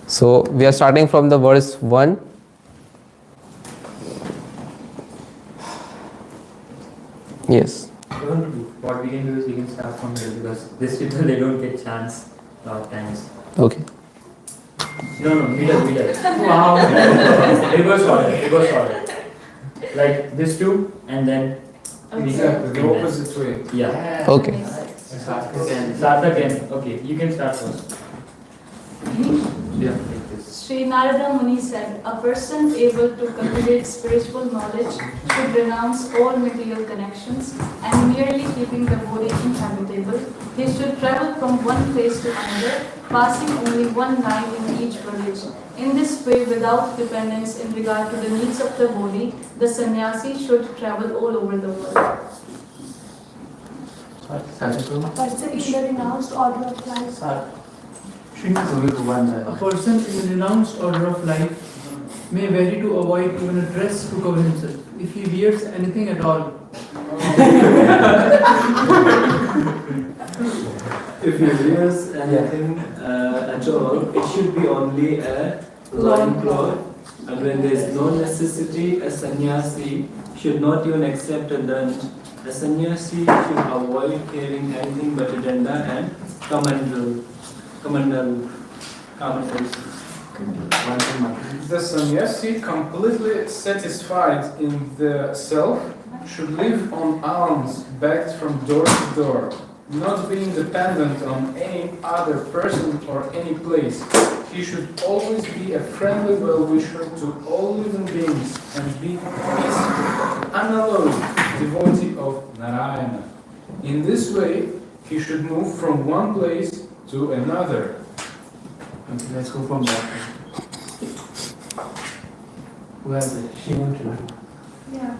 So we are starting from the verse 1. Yes. What we can do is we can start from here because these people they don't get chance a lot of times. Okay. No, middle. Wow. reverse order. Like this two and then Exactly, the opposite way. Yeah. Okay. Start again. Okay, you can start first. Yeah, like this. Sri Narada Muni said, a person able to cultivate spiritual knowledge should renounce all material connections and merely keeping the body inhabitable. He should travel from one place to another, passing only one night in each village. In this way, without dependence in regard to the needs of the body, the sannyasi should travel all over the world. A person in the renounced order of life. A person in the renounced order of life may vary to avoid even a dress to cover himself, if he wears anything at all. If he wears anything at all, it should be only a loin cloth. And when there is no necessity, a sannyasi should not even accept a dand. A sannyasi should avoid carrying anything but a danda and kamandal. The sannyasi, completely satisfied in the self, should live on alms begged from door to door, not being dependent on any other person or any place. He should always be a friendly well-wisher to all living beings and be peaceful, unalloyed devotee of Narayana. In this way, he should move from one place to another. Okay, let's go from that. Who has it? Yeah.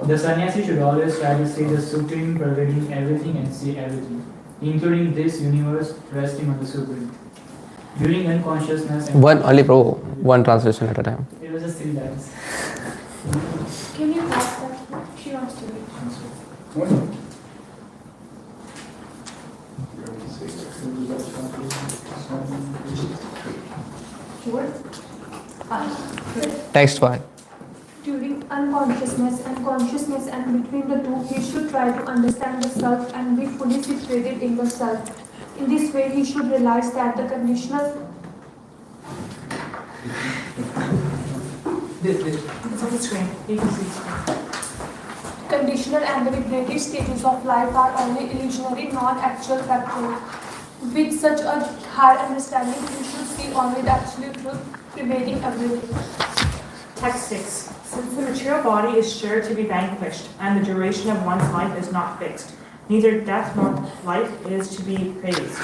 The sannyasi should always try to see the Supreme pervading everything and see everything, including this universe resting on the Supreme. During unconsciousness and One translation at a time. it was just 3 lines. Can you pass that? She wants to read. What? Text 5. During unconsciousness and consciousness and between the two, he should try to understand the self and be fully situated in the self. In this way, he should realize that the conditional It's on the screen. You can see it. conditional and the vibrative stages of life are only illusionary, non-actual factual. With such a higher understanding, he should see only the absolute truth pervading everything. Text 6. Since the material body is sure to be vanquished, and the duration of one's life is not fixed, neither death nor life is to be praised.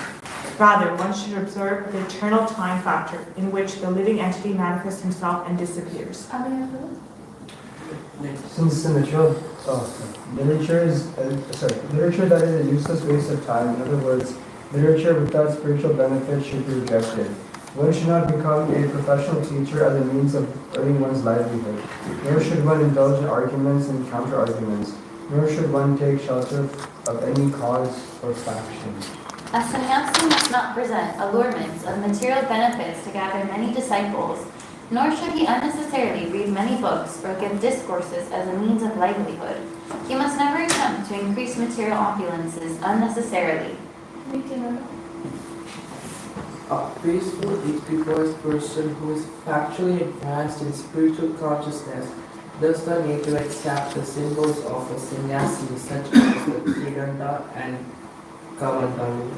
Rather, one should observe the eternal time factor in which the living entity manifests himself and disappears. Since the literature that is a useless waste of time. In other words, literature without spiritual benefit should be rejected. One should not become a professional teacher as a means of earning one's livelihood. Nor should one indulge in arguments and counter-arguments. Nor should one take shelter of any cause or faction. A sannyasi must not present allurements of material benefits to gather many disciples, nor should he unnecessarily read many books or give discourses as a means of livelihood. He must never attempt to increase material opulences unnecessarily. A peaceful, equipoised person who is factually advanced in spiritual consciousness does not need to accept the symbols of a sannyasi such as the Tridanda and Kamandalu.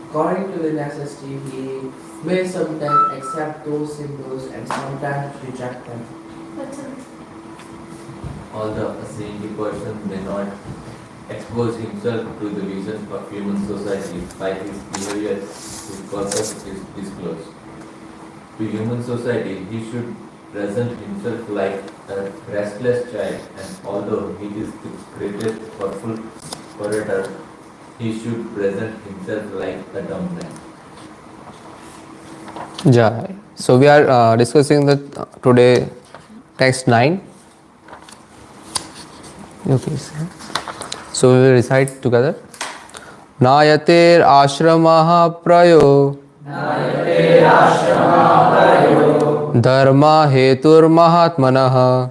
According to the necessity, he may sometimes accept those symbols and sometimes reject them. Although a saintly person may not expose himself to the vision of human society by his behavior, his purpose is disclosed. To human society, he should present himself like a restless child, and although he is the greatest powerful orator, he should present himself like a dumb man. Jai. So we are discussing the today text 9. Okay. So we will recite together. Nayater ashramaha prayo Dharma heturmahatmanah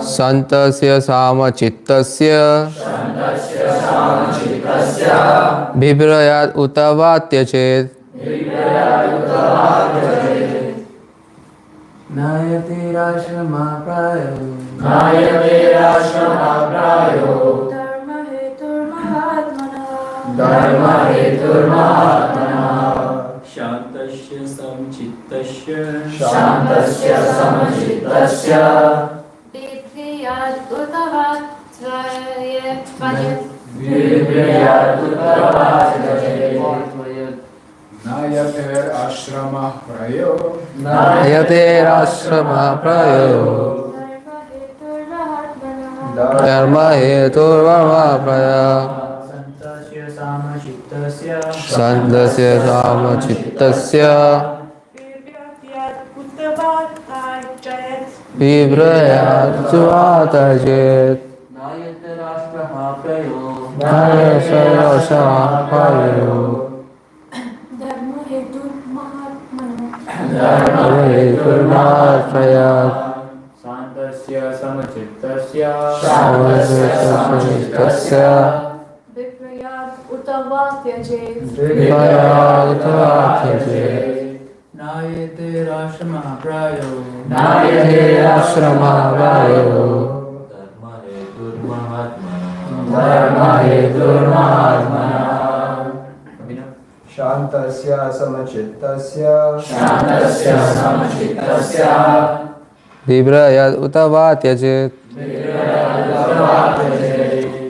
Santasya samachittasya Bhibrayat utavatyachet. Nayate Rashama Prayo. Dharma hetur mahatmana. Shantasya samchittasya Vipriyat utavatvayet. Nayater ashrama prayo. Ayate ashrama prayo. Dharma heturvarma praya. Santasya samachittasya. Sandasya samachittasya Vibrayat suatajet. Nayasarasha prayo. Dharma hetu mahatmana. Prayat. Santasya samachittasya. Samachittasya Viprayat utavatyachet. Vibrayat utavatyachet. Nayate Rashama Prayo. Nayate ashrama prayo. Dharma heturmahatmana. Shantasya samachittasya Vibrayat utavatyachet.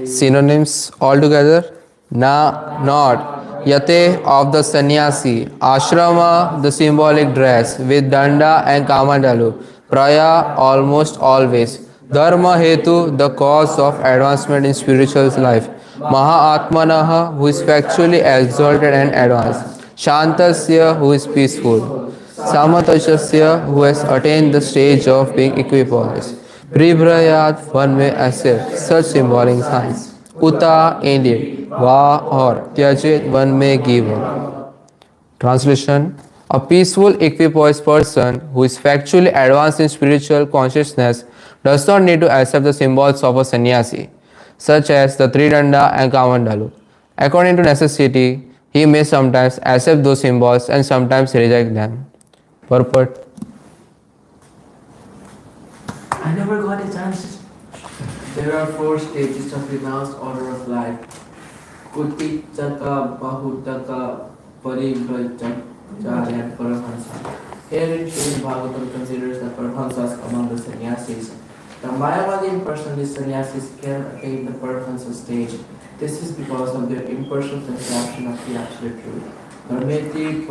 Synonyms altogether. Not. Yate of the sannyasi. Ashrama the symbolic dress with danda and kamandalu. Praya almost always. Dharma hetu the cause of advancement in spiritual life. Mahatmanaha who is factually exalted and advanced. Shantasya who is peaceful. Samatashasya who has attained the stage of being equipoised. Pribrayat one may accept such symbolic signs. Uta indeed. Va or Tyajit one may give up. Translation. A peaceful equipoised person who is factually advanced in spiritual consciousness does not need to accept the symbols of a sannyasi, such as the Tridanda and Kamandalu. According to necessity, he may sometimes accept those symbols and sometimes reject them. Purport. I never got a chance. There are 4 stages of renounced order of life. Kutitaka, Bahutaka, Parivrajacharya, and Paramahansa. Herein Srimad Bhagavatam considers the Paramahansas among the sannyasis. The Mayavadi impersonalist sannyasis can attain the Paramahansa stage. This is because of their impartial conception of the absolute truth. Parmeti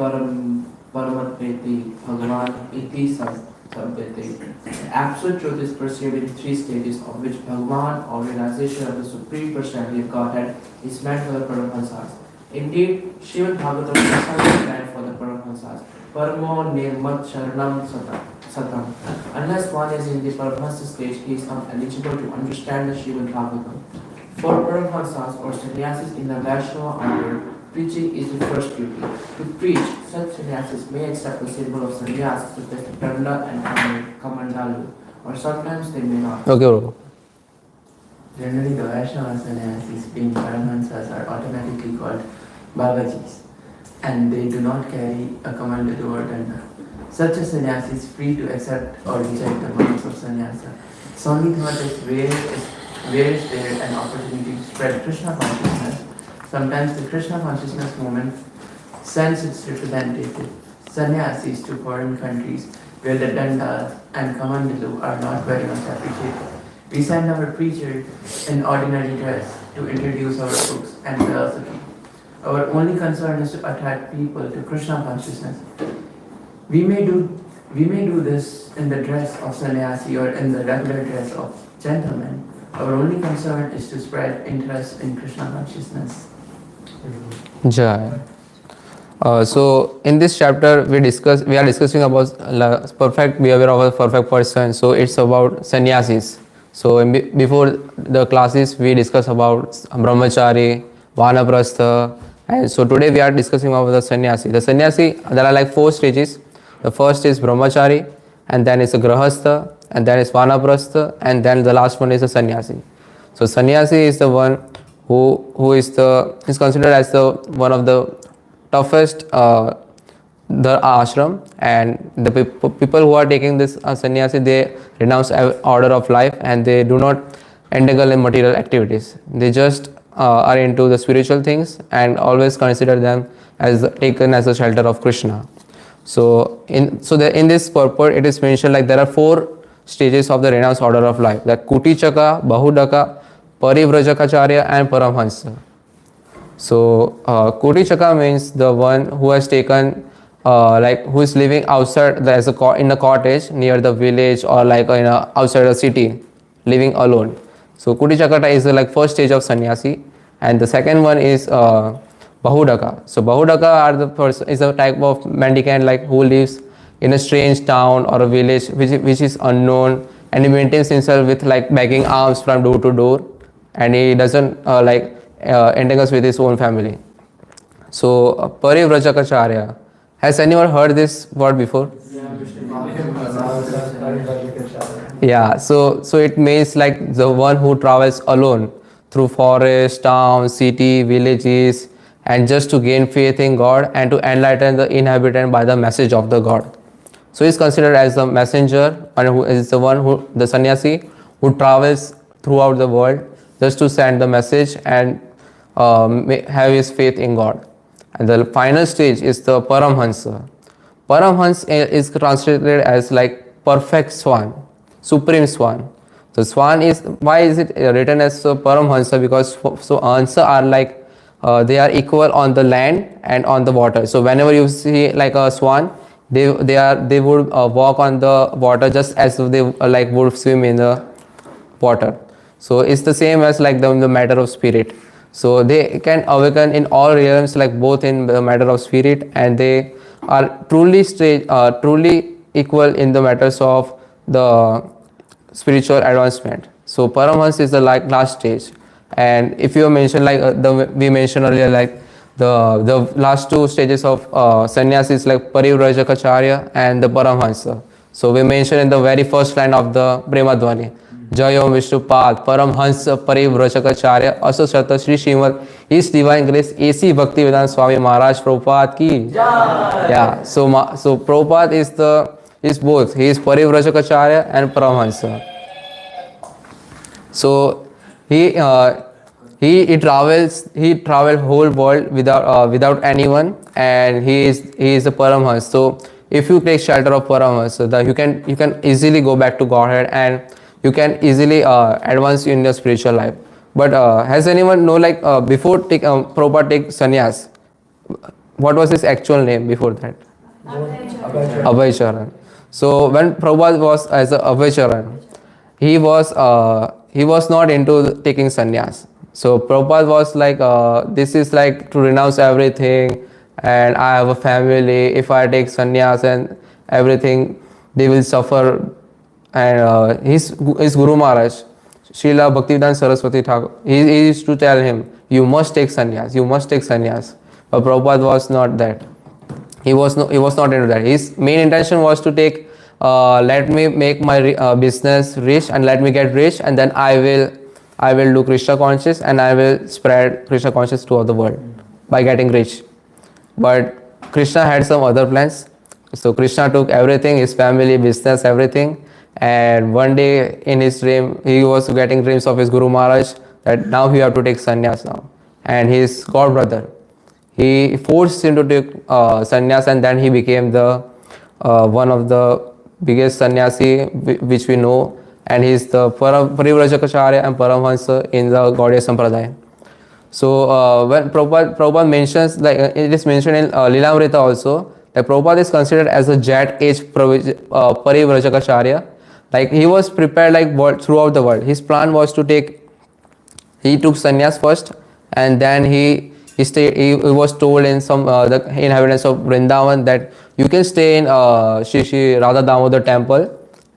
Paramatmeti Bhagavan Iti Sabhyate. The absolute truth is perceived in 3 stages, of which Bhagavan, or realization of the Supreme Personality of Godhead, is meant for the Paramahansas. Indeed, Srimad Bhagavatam is also meant for the Paramahansas. Paramo Nirmat Sharanam Satam. Unless one is in the Paramahansa stage, he is uneligible to understand the Srimad Bhagavatam. For Paramahansas or sannyasis in the Vaishnava order, preaching is the first duty. To preach, such sannyasis may accept the symbol of sannyas such as the danda and kamandalu, or sometimes they may not. Okay, bro. Generally, the Vaishnava sannyasis, being Paramahansas, are automatically called Babajis, and they do not carry a kamandalu or danda. Such a sannyasi is free to accept or reject the marks of sannyasa. It's only thought that where is there an opportunity to spread Krishna consciousness. Sometimes the Krishna consciousness movement sends its representative sannyasis to foreign countries where the dandas and kamandalu are not very much appreciated. We send our preacher in ordinary dress to introduce our books and philosophy. Our only concern is to attract people to Krishna consciousness. We may do this in the dress of sannyasi or in the regular dress of gentlemen. Our only concern is to spread interest in Krishna consciousness. Jai. So in this chapter we are discussing about perfect behavior of a perfect person. So it's about sannyasis. So before the classes we discuss about brahmachari, vanaprastha, And so today we are discussing about the sannyasi. The sannyasi, there are like 4 stages. The first is brahmachari, and then is a grahastha, and then is vanaprastha, and then the last one is a sannyasi. So sannyasi is the one who is considered as the one of the toughest the ashram, and the people who are taking this sannyasi, they renounce order of life and they do not entangle in material activities. They just are into the spiritual things and always consider them as taken as a shelter of Krishna. So in this purport it is mentioned like there are 4 stages of the renounced order of life, like Kutichaka, Bahudaka, Parivrajakacarya and Paramhansa. So Kutichaka means the one who has taken like who is living outside in a cottage near the village or like in outside a city, living alone. So Kutichakata is the like first stage of sannyasi, and the second one is Bahudaka. So Bahudaka is a type of mendicant like who lives in a strange town or a village which is unknown, and he maintains himself with like begging alms from door to door, and he doesn't entangles with his own family. So Parivrajakacarya. Has anyone heard this word before? Yeah, so it means like the one who travels alone through forest, towns, city, villages, and just to gain faith in God and to enlighten the inhabitant by the message of the God. So he is considered as the messenger, and who is the sannyasi who travels throughout the world just to send the message and have his faith in God. And the final stage is the Paramhansa. Paramhans is translated as like perfect swan, supreme swan. So swan is, why is it written as Paramhansa? Because so Hansa are like they are equal on the land and on the water. So whenever you see like a swan, they would walk on the water just as if they like would swim in the water. So it's the same as like the matter of spirit. So they can awaken in all realms, like both in the matter of spirit, and they are truly equal in the matters of the spiritual advancement. So Paramhans is the like last stage, and if you mention like we mentioned earlier, like the last 2 stages of sannyasi is like Parivrajakacarya and the Paramhansa. So we mentioned in the very first line of the Premadhvani, Jayom Vishnupad, Paramhansa Parivrajakacarya, Asasata Sri Srimad, His Divine Grace, A.C. Bhaktivedanta Swami Maharaj Prabhupada ki. Yeah, so Prabhupada is both. He is Parivrajakacarya and Paramhansa. So he traveled whole world without anyone, and he is a Paramhansa. So if you take shelter of Paramhansa, you can easily go back to Godhead, and you can easily advance in your spiritual life. But has anyone know like before Prabhupada take sannyas, what was his actual name before that? Abhay Charan. So when Prabhupada was as a Abhay Charan, he was not into taking sannyas. So Prabhupada was like, this is like to renounce everything, and I have a family. If I take sannyas and everything, they will suffer. And his Guru Maharaj, Srila Bhaktivedanta Saraswati Thakur, he used to tell him, you must take sannyas, you must take sannyas. But Prabhupada was not that. He was not into that. His main intention was to take, let me make my business rich and let me get rich, and then I will do Krishna conscious and I will spread Krishna conscious throughout the world by getting rich. But Krishna had some other plans. So Krishna took everything, his family, business, everything. And one day in his dream, he was getting dreams of his Guru Maharaj that now you have to take sannyas now. And his god brother, he forced him to take sannyas, and then he became the one of the biggest sannyasi which we know, and he is the Parivrajakacarya and Paramhansa in the Gaudiya Sampradaya. So when Prabhupada mentions, like it is mentioned in Lilamrita also, that Prabhupada is considered as a jet age Parivrajakacarya. Like he was prepared like throughout the world. His plan was to he took sannyas first, and then he was told in some the inhabitants of Vrindavan that you can stay in Shri Radha Damodar temple,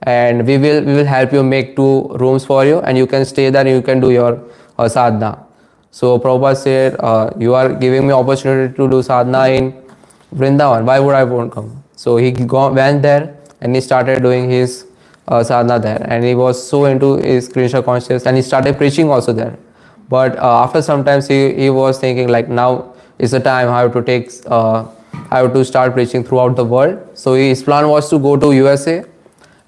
and we will help you make 2 rooms for you, and you can stay there and you can do your sadhana. So Prabhupada said, you are giving me opportunity to do sadhana in Vrindavan. Why would I won't come? So he went there and he started doing his sadhana there. And he was so into his Krishna consciousness and he started preaching also there. But after some time he was thinking like now is the time I have to take, I have to start preaching throughout the world. So his plan was to go to USA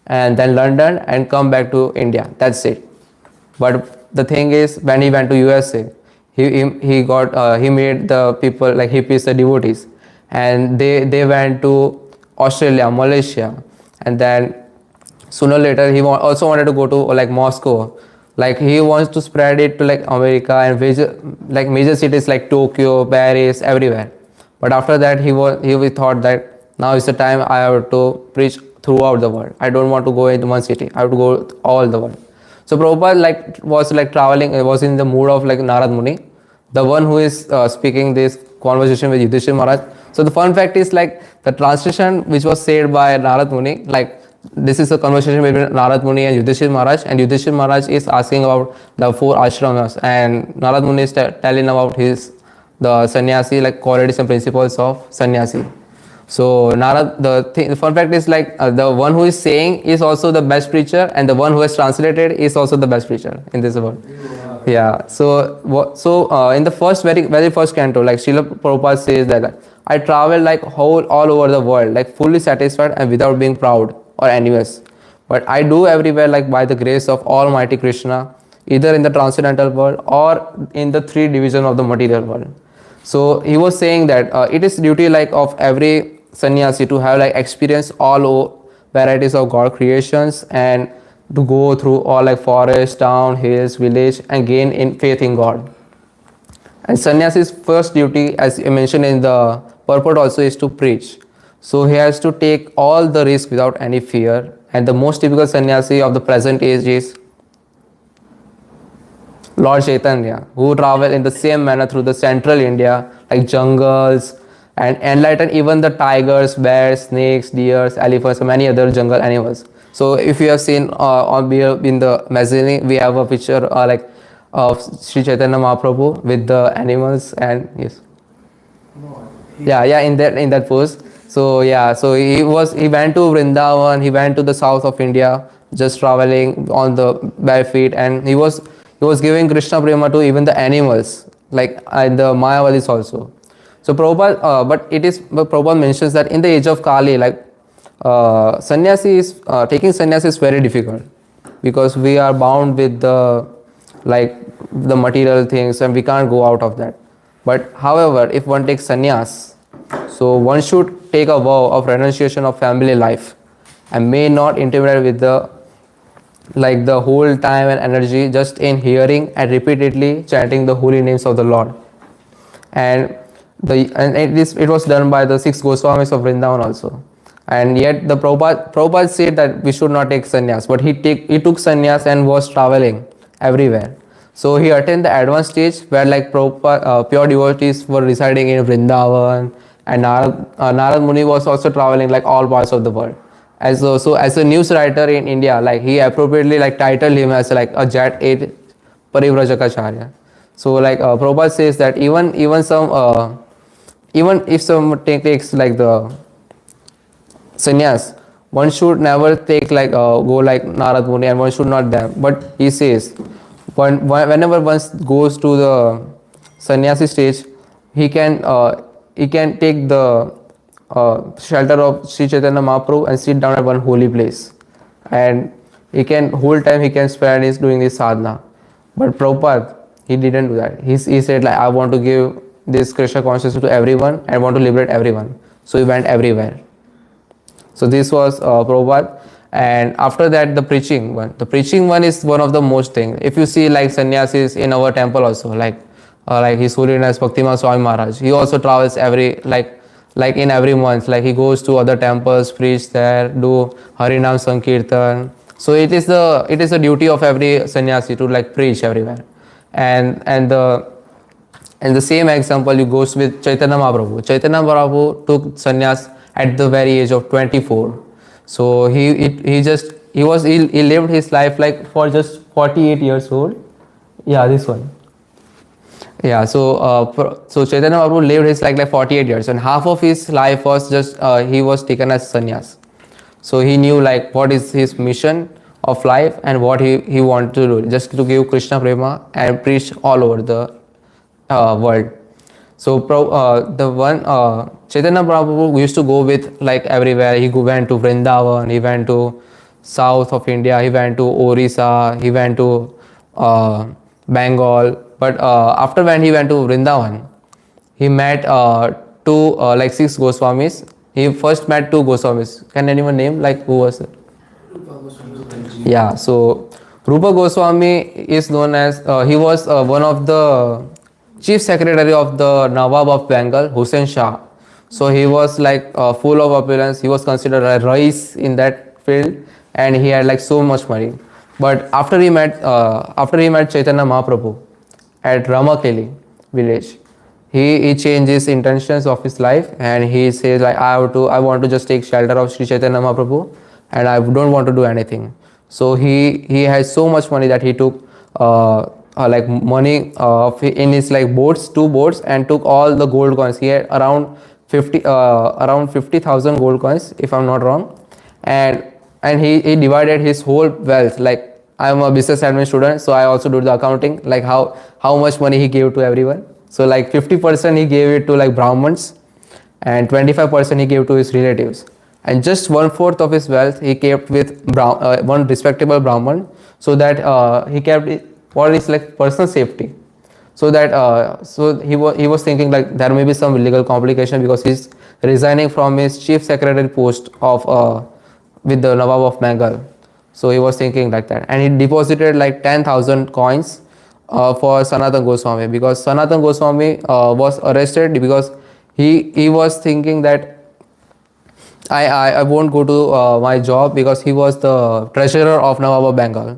and then London and come back to India. That's it. But the thing is, when he went to USA, he made the people like hippies the devotees, and they went to Australia, Malaysia, and then sooner or later he also wanted to go to like Moscow. Like he wants to spread it to like America and major cities like Tokyo, Paris, everywhere. But after that he thought that now is the time I have to preach throughout the world. I don't want to go into one city. I have to go all the world. So Prabhupada was traveling, was in the mood of like Narad Muni, the one who is speaking this conversation with Yudhishthira Maharaj. So the fun fact is like the translation which was said by Narad Muni, like this is a conversation between Narad Muni and Yudhishthira Maharaj, and Yudhishthira Maharaj is asking about the 4 ashramas, and Narad Muni is telling about the sannyasi, like qualities and principles of sannyasi. So Narad, the fun fact is like the one who is saying is also the best preacher, and the one who has translated is also the best preacher in this world. Yeah. So in the very first canto, like Srila Prabhupada says that I travel like all over the world, like fully satisfied and without being proud or envious. But I do everywhere like by the grace of Almighty Krishna, either in the transcendental world or in the 3 divisions of the material world. So he was saying that it is duty like of every sannyasi to have like experience all varieties of God creations and to go through all like forest, town, hills, village and gain in faith in God. And sannyasi's first duty, as I mentioned in the purport also, is to preach. So he has to take all the risk without any fear. And the most typical sannyasi of the present age is Lord Chaitanya, who travel in the same manner through the central India, like jungles, and enlighten even the tigers, bears, snakes, deers, elephants, and many other jungle animals. So if you have seen in the mezzanine, we have a picture of Sri Chaitanya Mahaprabhu with the animals and yes. Yeah, in that pose. So yeah, so he went to Vrindavan, he went to the south of India, just traveling on the bare feet, and he was giving Krishna Prema to even the animals, like and the Mayavadis also. So Prabhupada, but Prabhupada mentions that in the age of Kali, like taking sannyasi is very difficult because we are bound with the material things and we can't go out of that. But however, if one takes sannyas, so one should take a vow of renunciation of family life and may not interfere with the whole time and energy just in hearing and repeatedly chanting the holy names of the Lord. And it was done by the 6 Goswamis of Vrindavan also. And yet the Prabhupada said that we should not take sannyas, but he took sannyas and was traveling everywhere. So he attained the advanced stage where like Prabhupada, pure devotees were residing in Vrindavan, and Narad Muni was also traveling like all parts of the world. As a news writer in India, like he appropriately like titled him as like a Jet 8 Parivrajaka. So like Prabhupada says that even if someone takes like the sannyas, one should never take go like Narad Muni, and one should not them. But he says whenever one goes to the sannyasi stage, he can take the shelter of Sri Chaitanya Mahaprabhu and sit down at one holy place, and whole time he can spend is doing this sadhana. But Prabhupada, he didn't do that. He said like I want to give this Krishna consciousness to everyone. I want to liberate everyone. So he went everywhere. So this was Prabhupada. And after that, the preaching one. The preaching one is one of the most thing. If you see like sannyasis in our temple also, like His Holiness Bhaktiman Swami Maharaj, he also travels every in every month. Like he goes to other temples, preach there, do Harinam Sankirtan. So it is the duty of every sannyasi to like preach everywhere. And the same example you goes with Chaitanya Mahaprabhu. Chaitanya Mahaprabhu took sannyas at the very age of 24. So he lived his life like for just 48 years old. Yeah, this one. Yeah, so Chaitanya Mahaprabhu lived his like 48 years, and half of his life was just he was taken as sannyas. So he knew like what is his mission of life and what he wanted to do, just to give Krishna prema and preach all over the world. So the one Chaitanya Prabhu used to go with like everywhere. Went to Vrindavan, he went to south of India, he went to Orissa, he went to Bengal. But after when he went to Vrindavan, he met two like six Goswamis. He first met two Goswamis. Can anyone name like who was it? Yeah, so Rupa Goswami is known as he was one of the chief secretary of the Nawab of Bengal, Hussain Shah. So he was like full of opulence. He was considered a rais in that field, and he had like so much money. But after he met Chaitanya Mahaprabhu at Ramakeli village, he changed his intentions of his life, and he says like I want to just take shelter of Sri Chaitanya Mahaprabhu, and I don't want to do anything. So he has so much money that he took like money in his like boats, two boats, and took all the gold coins. He had around 50,000 gold coins, if I'm not wrong, and he divided his whole wealth. Like I'm a business admin student, so I also do the accounting, like how much money he gave to everyone. So like 50% he gave it to like Brahmins, and 25% he gave to his relatives, and just 1/4 of his wealth he kept with one respectable Brahman, so that he kept it for his like personal safety. So that he was thinking like there may be some legal complication because he's resigning from his chief secretary post of with the Nawab of Bengal. So he was thinking like that, and he deposited like 10,000 coins for Sanatan Goswami, because Sanatan Goswami was arrested because he was thinking that I won't go to my job, because he was the treasurer of Nawab of Bengal.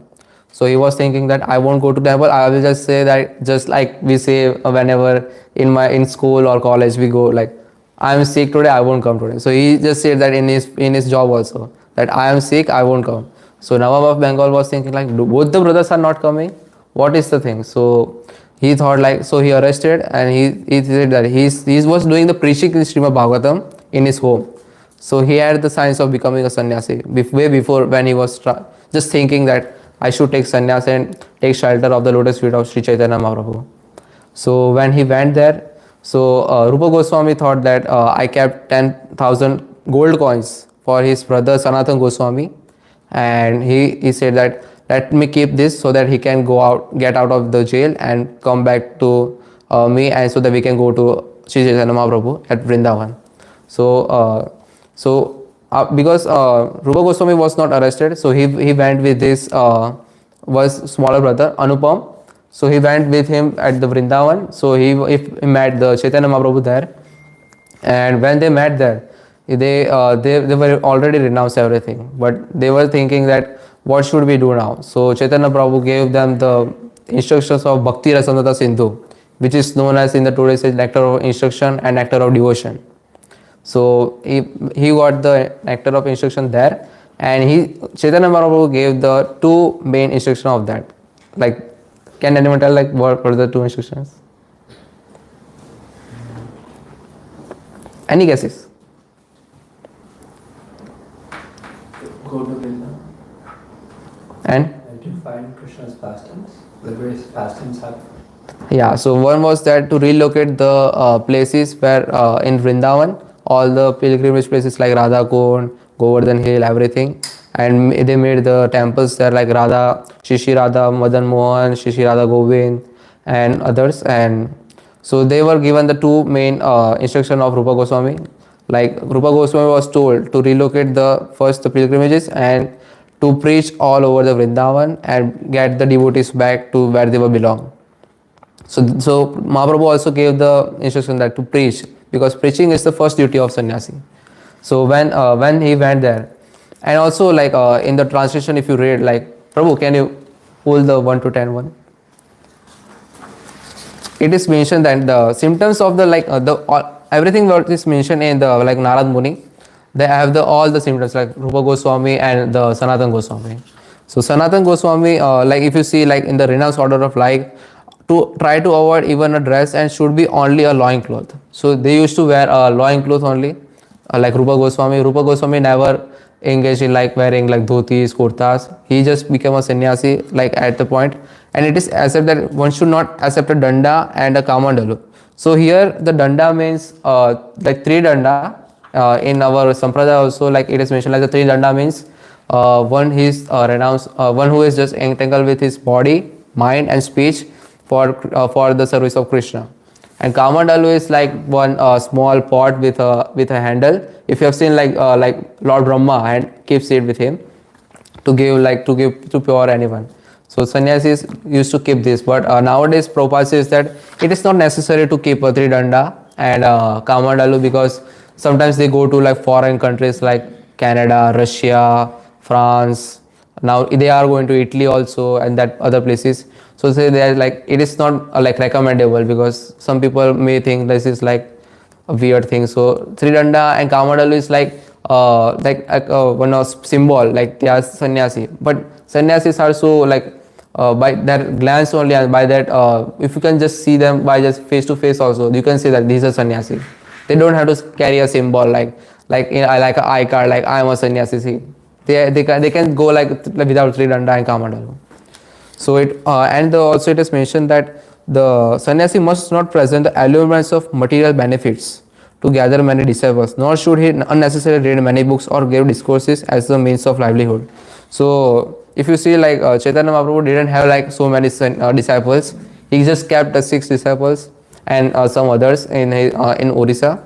So he was thinking that I won't go to temple. I will just say that, just like we say whenever in school or college we go like, I am sick today, I won't come today. So he just said that in his job also, that I am sick, I won't come. So Nawab of Bengal was thinking like, both the brothers are not coming. What is the thing? So he thought like, so he arrested, and he said that he was doing the preaching in Srimad Bhagavatam in his home. So he had the signs of becoming a sannyasi way before, when he was just thinking that I should take sannyas and take shelter of the lotus feet of Sri Chaitanya Mahaprabhu. So when he went there, so Rupa Goswami thought that I kept 10,000 gold coins for his brother Sanatan Goswami, and he said that let me keep this so that he can get out of the jail and come back to me, and so that we can go to Sri Chaitanya Mahaprabhu at Vrindavan. Because Rupa Goswami was not arrested, so he went with his was smaller brother Anupam. So he went with him at the Vrindavan. So he met the Chaitanya Mahaprabhu there, and when they met there, they were already renounced everything, but they were thinking that what should we do now? So Chaitanya Prabhu gave them the instructions of Bhakti Rasamrita Sindhu, which is known as in the today's age nectar of instruction and nectar of devotion. So he got the nectar of instruction there, and Chaitanya Mahaprabhu gave the two main instructions of that. Like, can anyone tell like what were the two instructions? Any guesses? Go to Vrindavan. And To find Krishna's pastimes, the various pastimes have. yeah, so one was that to relocate the places where in Vrindavan, all the pilgrimage places like Radha Kund, Govardhan Hill, everything, and they made the temples there like Radha, Shishi Radha, Madan Mohan, Shishi Radha Govind, and others. And so they were given the two main instruction of Rupa Goswami. Like Rupa Goswami was told to relocate the pilgrimages and to preach all over the Vrindavan and get the devotees back to where they were belong. So Mahaprabhu also gave the instruction that to preach, because preaching is the first duty of sannyasi. So when he went there, and also like in the translation, if you read like, Prabhu, can you pull the 1 to 10 one? It is mentioned that the symptoms of the like everything what is mentioned in the like Narad Muni, they have all the symptoms like Rupa Goswami and the Sanatan Goswami. So Sanatan Goswami, like if you see like in the renounced order of life, to try to avoid even a dress and should be only a loincloth. So they used to wear a loincloth only, like Rupa Goswami. Rupa Goswami never engaged in like wearing like dhotis, kurtas. He just became a sannyasi like at the point, and it is accepted that one should not accept a danda and a kamandalu. So here the danda means like three danda. In our sampradaya also, like it is mentioned like the three danda means one is renounced, one who is just entangled with his body, mind and speech for the service of Krishna. And kamandalu is like one small pot with a handle. If you have seen like Lord Brahma and keeps it with him to give to pure anyone. So sannyasis used to keep this, but nowadays Prabhupada says that it is not necessary to keep a three danda and kamandalu, because sometimes they go to like foreign countries like Canada, Russia, France. Now they are going to Italy also and that other places. So say they are like, it is not like recommendable, because some people may think this is like a weird thing. So Tridanda and Kamandalu is like one of symbol, like they are sannyasi. But sannyasis are so like by their glance only, and by that if you can just see them by just face to face also, you can see that these are sannyasi. They don't have to carry a symbol like like an eye card, like I am a sannyasi. See, they can go like without Tridanda and Kamandalu. So also it is mentioned that the sannyasi must not present the allurements of material benefits to gather many disciples, nor should he unnecessarily read many books or give discourses as the means of livelihood. So if you see like Chaitanya Mahaprabhu didn't have like so many disciples. He just kept 6 disciples and some others in Orissa,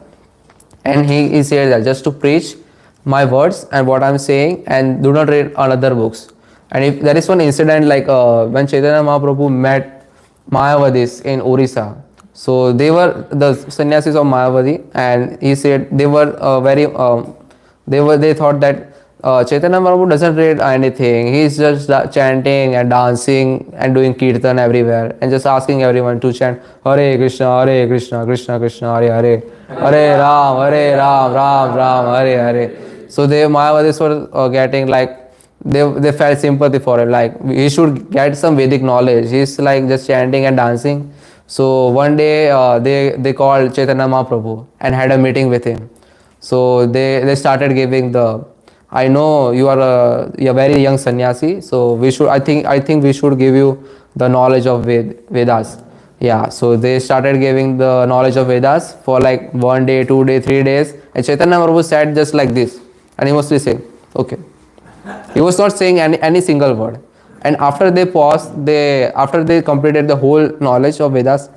and he said that just to preach my words and what I'm saying, and do not read another books. And if there is one incident like when Chaitanya Mahaprabhu met Mayavadis in Orissa, so they were the sannyasis of Mayavadi, and he said they were they thought that Chaitanya Mahaprabhu doesn't read anything. He's just chanting and dancing and doing kirtan everywhere and just asking everyone to chant Hare Krishna, Krishna Krishna, Hare Hare, Hare Ram, Ram Ram, Hare Hare. So they Mayavadis were getting like, they felt sympathy for him, like he should get some Vedic knowledge. He's like just chanting and dancing. So one day they called Chaitanya Mahaprabhu and had a meeting with him. So they started giving I know you are a very young sannyasi, so I think we should give you the knowledge of Vedas. Yeah, so they started giving the knowledge of Vedas for like 1 day, 2 day, 3 days, and Chaitanya Mahaprabhu sat just like this, and he was listening. Okay, he was not saying any single word. And after they paused, after they completed the whole knowledge of Vedas,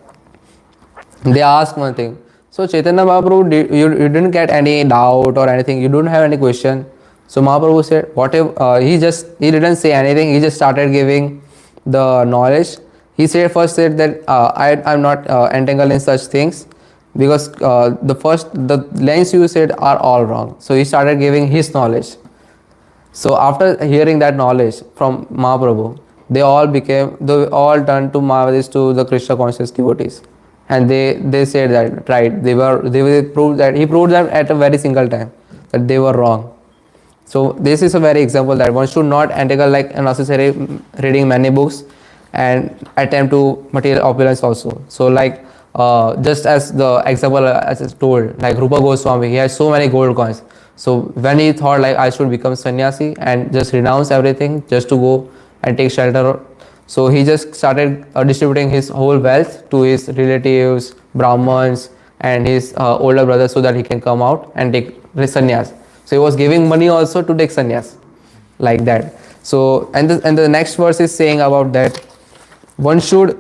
they asked one thing. So Chaitanya Mahaprabhu, you didn't get any doubt or anything, you don't have any question. So Mahaprabhu said, whatever, he didn't say anything, he just started giving the knowledge. He first said that I'm not entangled in such things, because the lines you said are all wrong. So he started giving his knowledge. So after hearing that knowledge from Mahaprabhu, they all turned to Mayavadis, to the Krishna conscious devotees. And they said that, right, he proved that at a very single time that they were wrong. So this is a very example that one should not entangle like unnecessary reading many books and attempt to material opulence also. So like just as the example as is told, like Rupa Goswami, he has so many gold coins. So when he thought like I should become sannyasi and just renounce everything just to go and take shelter, so he just started distributing his whole wealth to his relatives, Brahmins and his older brothers, so that he can come out and take sannyas. So he was giving money also to take sannyas, like that. So and the next verse is saying about that one should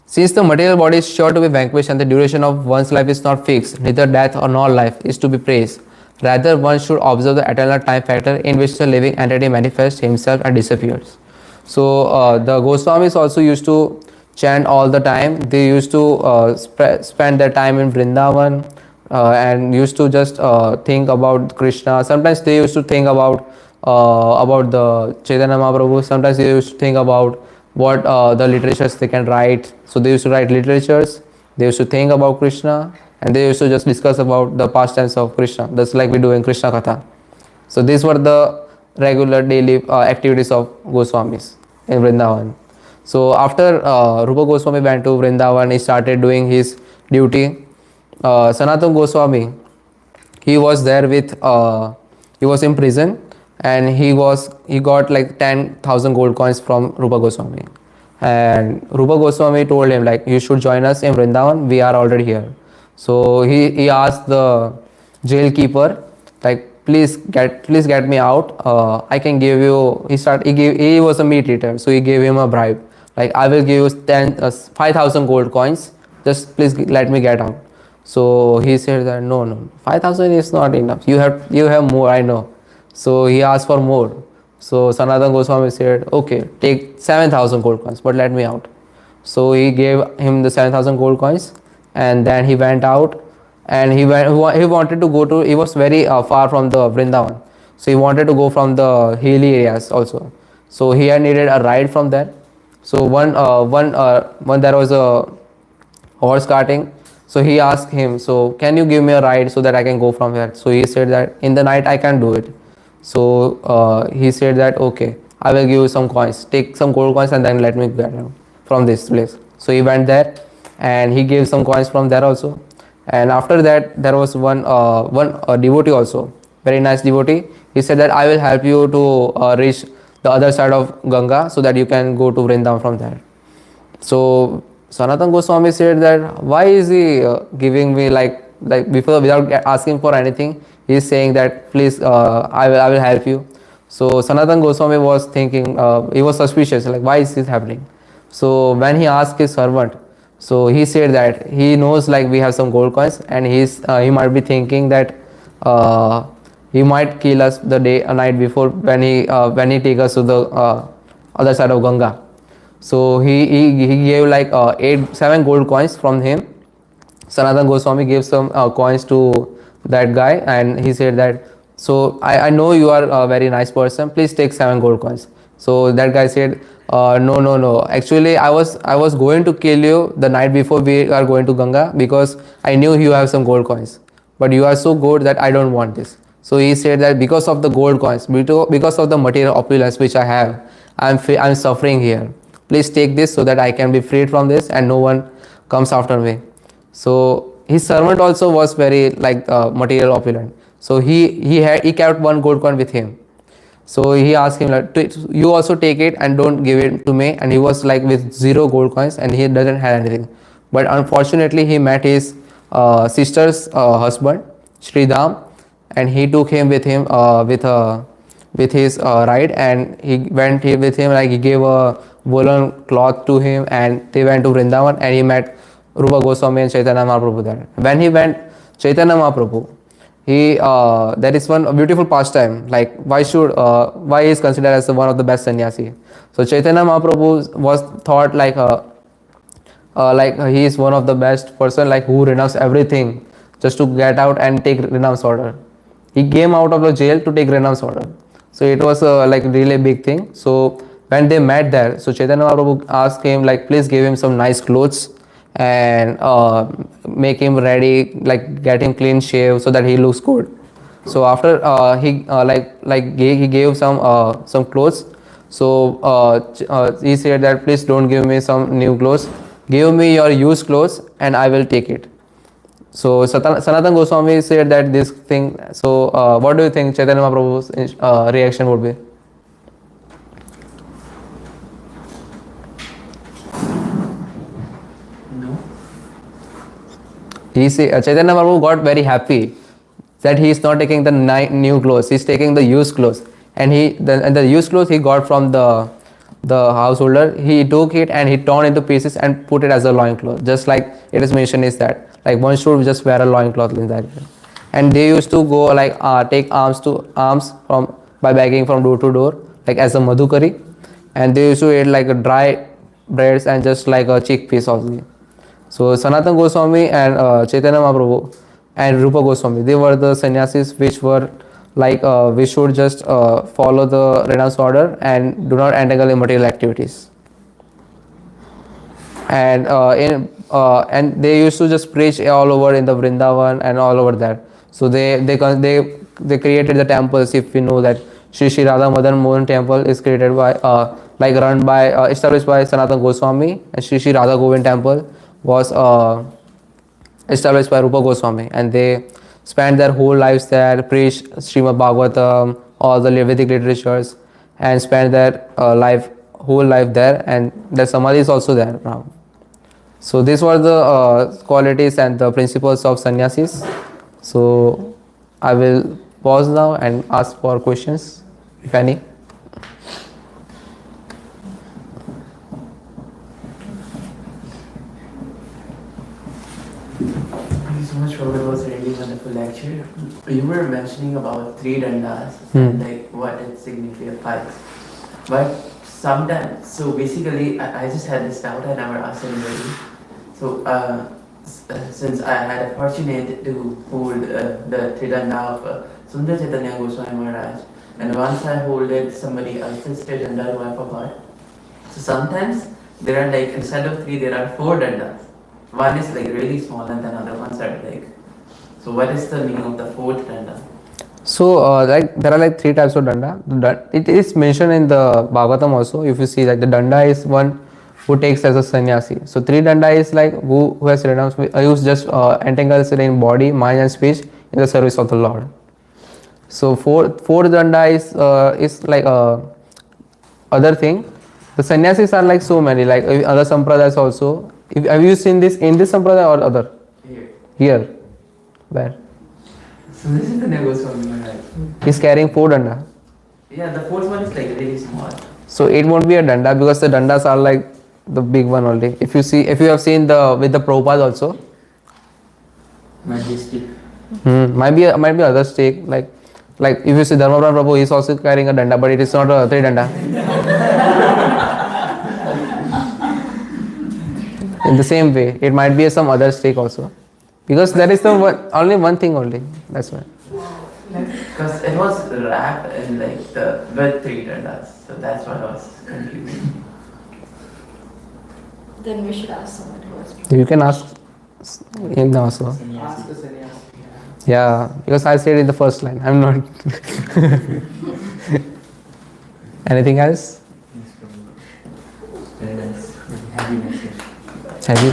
since the material body is sure to be vanquished and the duration of one's life is not fixed, neither death nor life is to be praised. Rather, one should observe the eternal time factor in which the living entity manifests himself and disappears. So the Goswamis also used to chant all the time. They used to spend their time in Vrindavan and used to just think about Krishna. Sometimes they used to think about the Chaitanya Mahaprabhu. Sometimes they used to think about what the literatures they can write. So they used to write literatures. They used to think about Krishna, and they used to just discuss about the pastimes of Krishna. That's like we do in Krishna Katha. So these were the regular daily activities of Goswamis in Vrindavan. So after Rupa Goswami went to Vrindavan, he started doing his duty. Sanatana Goswami, he was there with he was in prison, and he got like 10,000 gold coins from Rupa Goswami, and Rupa Goswami told him like, you should join us in Vrindavan, we are already here. So he asked the jail keeper like, please get me out, I can give you, he was a meat eater, so he gave him a bribe like, I will give you 5,000 gold coins, just please let me get out. So he said that no, 5,000 is not enough, you have more, I know. So he asked for more. So Sanatana Goswami said, okay, take 7,000 gold coins, but let me out. So he gave him the 7,000 gold coins, and then he went out, and he wanted to go to, he was very far from the Vrindavan, so he wanted to go from the hilly areas also. So he had needed a ride from there. So one there was a horse carting. So he asked him, so can you give me a ride so that I can go from here? So he said that in the night I can do it. So he said that okay, I will give you some coins, take some gold coins, and then let me get out from this place. So he went there, and he gave some coins from there also. And after that, there was one devotee also, very nice devotee. He said that I will help you to reach the other side of Ganga so that you can go to Vrindavan from there. So Sanatana Goswami said that why is he giving me like before, without asking for anything, he is saying that please I will help you. So Sanatana Goswami was thinking, he was suspicious like, why is this happening? So when he asked his servant, so he said that he knows like we have some gold coins, and he might be thinking that he might kill us the night before when he take us to the other side of Ganga. So he gave like 7 gold coins from him. Sanatana Goswami gave some coins to that guy, and he said that, so I know you are a very nice person, please take 7 gold coins. So that guy said, no, actually I was going to kill you the night before we are going to Ganga, because I knew you have some gold coins, but you are so good that I don't want this. So he said that because of the gold coins, because of the material opulence which I have, I'm suffering here. Please take this so that I can be freed from this and no one comes after me. So his servant also was very like material opulent. So he kept 1 gold coin with him. So he asked him like, you also take it and don't give it to me. And he was like with 0 gold coins, and he doesn't have anything. But unfortunately he met his sister's husband Sridham, and he took him with him with his ride, and he went here with him, like he gave a woolen cloth to him, and they went to Vrindavan, and he met Rupa Goswami and Chaitanya Mahaprabhu there. When he went Chaitanya Mahaprabhu, he there is one beautiful pastime, like why he is considered as one of the best sannyasi. So Chaitanya Mahaprabhu was thought like he is one of the best person, like who renounced everything just to get out and take renounce order. He came out of the jail to take renounce order. So it was like really big thing. So when they met there, so Chaitanya Mahaprabhu asked him like, please give him some nice clothes and make him ready, like get him clean shave so that he looks good. So after he gave some clothes. So he said that please don't give me some new clothes, give me your used clothes and I will take it. So Sanatana Goswami said that this thing. So what do you think Chaitanya Mahaprabhu's reaction would be? No. Chaitanya Mahaprabhu got very happy that he is not taking the new clothes, he is taking the used clothes, and the used clothes he got from the householder. He took it and he torn into pieces and put it as a loincloth, just like it is mentioned is that like one should just wear a loincloth in that. And they used to go like take alms from by begging from door to door, like as a madhukari, and they used to eat like a dry breads and just like a chickpeas also. So Sanatana Goswami and Chaitanya Mahaprabhu and Rupa Goswami, they were the sannyasis which were like we should just follow the renounce order and do not entangle in material activities. And and they used to just preach all over in the Vrindavan and all over that. So they created the temples. If we know that Shri Radha Madan Mohan temple is created by like run by established by Sanatana Goswami, and Sri Sri Radha Govind temple was established by Rupa Goswami, and they spent their whole lives there, preached Srimad Bhagavatam, all the Vedic literatures, and spent their whole life there, and their samadhi is also there now. So these were the qualities and the principles of sannyasis. So I will pause now and ask for questions, if any. Thank you so much, Robert. It was a really wonderful lecture. You were mentioning about three dandas and like what it signifies. But sometimes, so basically, I just had this doubt. I never asked anybody. So since I had a fortunate to hold the Tridanda of Sundar Chaitanya Goswami Maharaj, and once I holded somebody else's Tridanda who I forgot. So sometimes there are like, instead of three, there are four dandas. One is like really small and then other ones are big. So what is the meaning of the fourth danda? So like there are like three types of danda. It is mentioned in the Bhagavatam also. If you see, like the danda is one who takes as a sannyasi. So three danda is like who has renounced, who's just entangles in body, mind and speech in the service of the Lord. So fourth danda is like other thing. The sannyasis are like so many, like other sampradayas also. Have you seen this in this sampradaya or other? Here. Where? So this is the Goswami Maharaj. He's carrying four danda. Yeah, the fourth one is like really small. So it won't be a danda because the dandas are like the big one only. If you have seen with the Prabhupada also. Might be stick. Might be other stake, like if you see Dharmapran Prabhu, he's also carrying a danda, but it is not a three danda. In the same way, it might be some other stake also, because there is only one thing only. That's why. Because it was wrapped in like with three dandas, so that's why I was confused. Then we should ask someone who has. You can ask him also. Ask the sannyasi. Yeah, because I said in the first line. I'm not. Anything else? Very nice. Happy message. Have you?